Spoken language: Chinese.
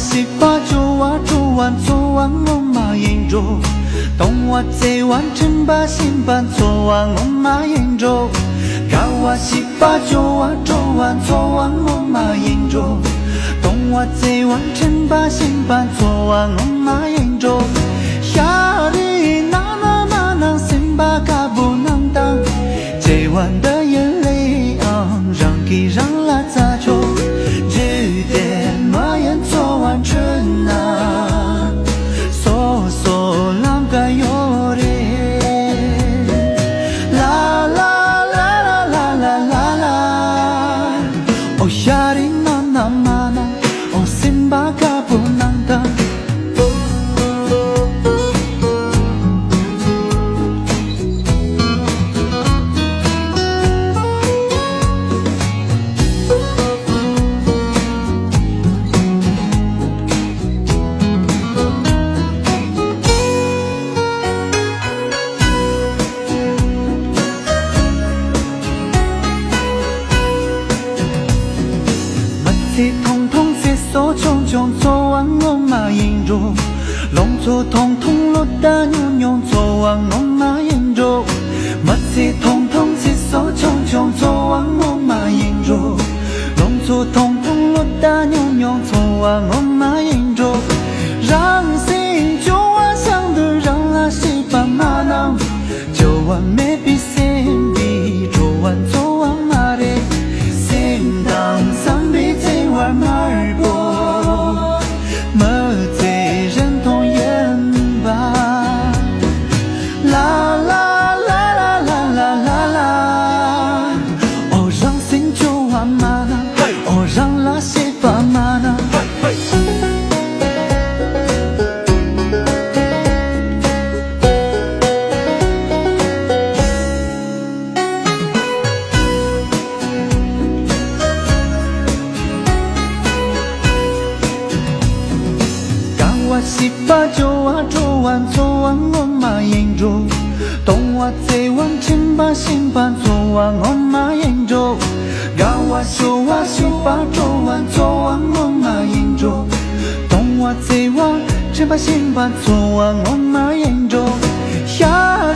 西巴九哇周完左完我马眼周，东哇这完陈巴新班左完我马眼周，高哇西巴九哇周完左完我马眼周，东哇这完陈巴新班左完我马眼周，呀哩那那那那新巴卡不能当，这完的眼泪啊，让给让啦咋就。马眼左完春啊，嗦嗦啷个有嘞，啦啦啦啦啦啦啦啦，哦呀哩那那嘛那，哦心巴卡不能当。这通通这所种种做完我马眼肉，龙做通通落大牛牛做完我马眼肉，么这通通这所种种做完我马眼肉，龙做通通落大牛牛做完我马眼肉，让心就完想的让那西巴马囊，就完没比心比就完做完马的心当三比。玩马儿波，么这人同眼吧，啦啦啦啦啦啦啦啦，哦让心就完嘛呢，哦让拉西巴嘛呢。我西巴九哇周完左完我马眼周，东哇这完陈巴新班左完我马眼周，高哇九哇西巴周完左完我马眼周，东哇这完陈巴新班左完我马眼周，呀。